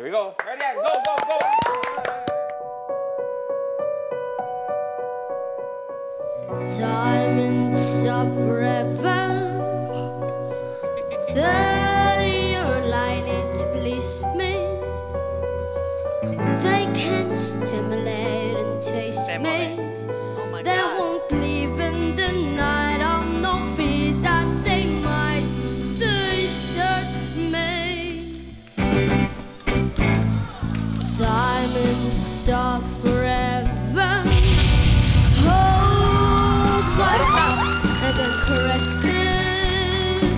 Here we go. Ready? Go, go, go! Diamonds are forever. They are lining to please me. They can stimulate and taste me. They won't leave in the night. I'm no fear that they might desert me. Diamonds are forever. Hold my heart and then caress it.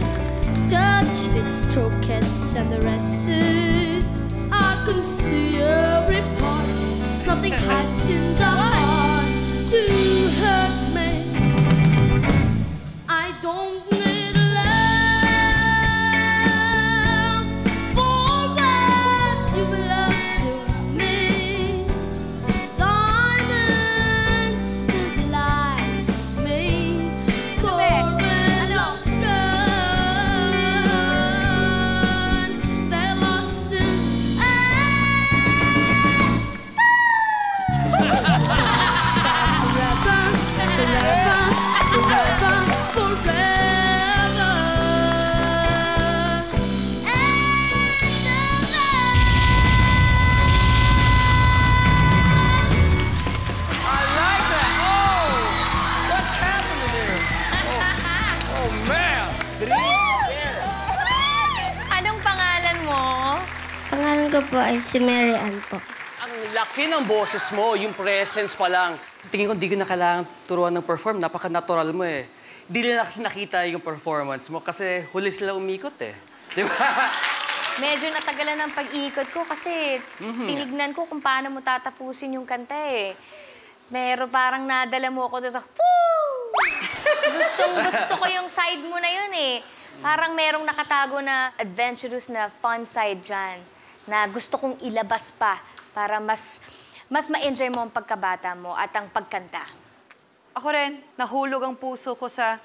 Touch it, stroke it, and the rest it. I can see every part. Nothing hides in the heart to hurt me. I don't need love for what you love to me. Diamonds stabilize me for a lost gun. They lost in Anong pangalan mo? Pangalan ko po ay si Mary Ann po. Ang laki ng boses mo, yung presence pa lang. Tingin ko, hindi ko na kailangan turuan ng perform. Napaka-natural mo eh. Hindi nila kasi nakita yung performance mo kasi huli sila umikot eh. Di ba? Medyo natagalan ng pag-ikot ko kasi tinignan ko kung paano mo tatapusin yung kanta eh. Pero parang nadala mo ako doon sa, woo! Gusto ko yung side mo na yun eh. Parang merong nakatago na adventurous na fun side dyan na gusto kong ilabas pa para mas ma-enjoy mo ang pagkabata mo at ang pagkanta. Ako rin, nahulog ang puso ko sa,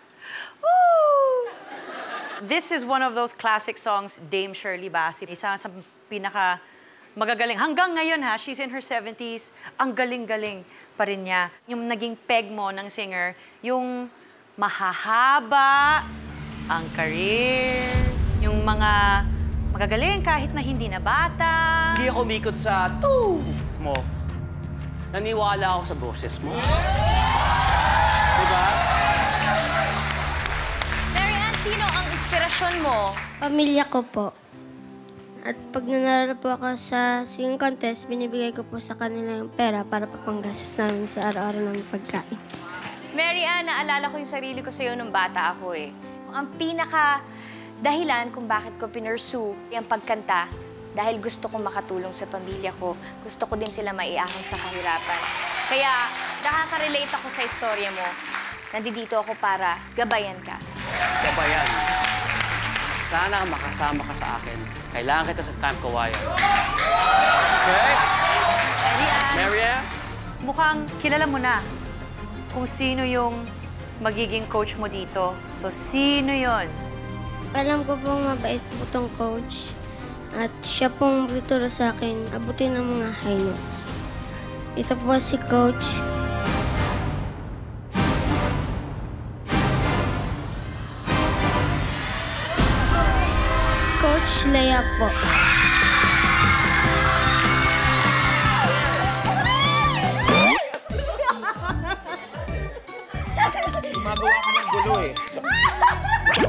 woo! This is one of those classic songs, Dame Shirley Bassey. Isa sa pinaka magagaling. Hanggang ngayon ha, she's in her 70s, ang galing-galing pa rin niya. Yung naging peg mo ng singer, yung mahahaba ang career, yung mga magagaling kahit na hindi na bata. Hindi ako umikot sa tooth mo. Naniwala ako sa boses mo. Diba? Mary Ann, sino ang inspirasyon mo? Pamilya ko po. At pag nanalo po ako sa singing contest, binibigay ko po sa kanila yung pera para papanggastos namin sa araw-araw ng pagkain. Mary Ann, naalala ko yung sarili ko sa'yo nung bata ako eh. Ang pinaka dahilan kung bakit ko pinursue yung pagkanta, dahil gusto kong makatulong sa pamilya ko. Gusto ko din sila maiahon sa kahirapan. Kaya nakaka-relate ako sa istorya mo. Nandito ako para gabayan ka. Gabayan. Sana makasama ka sa akin. Kailangan kita sa Camp Kawayan. Okay? Mary Ann? Mukhang kilala mo na kung sino yung magiging coach mo dito. So, sino yon? Alam ko pong mabait po tong coach. At siya pong magtuturo sa akin abutin ng mga high notes. Ito po si Coach. Coach Lea po. Gumagawa ka ng gulo eh.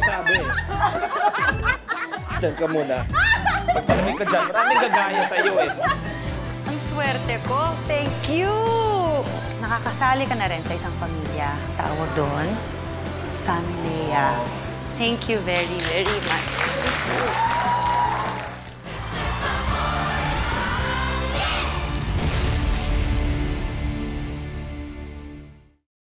Sabi eh. Diyan ka muna. Pagpalamig ka dyan, maraming gagaya sa'yo eh. Ang swerte ko. Thank you! Nakakasali ka na rin sa isang pamilya. Tawag doon, Familia. Thank you very, very much.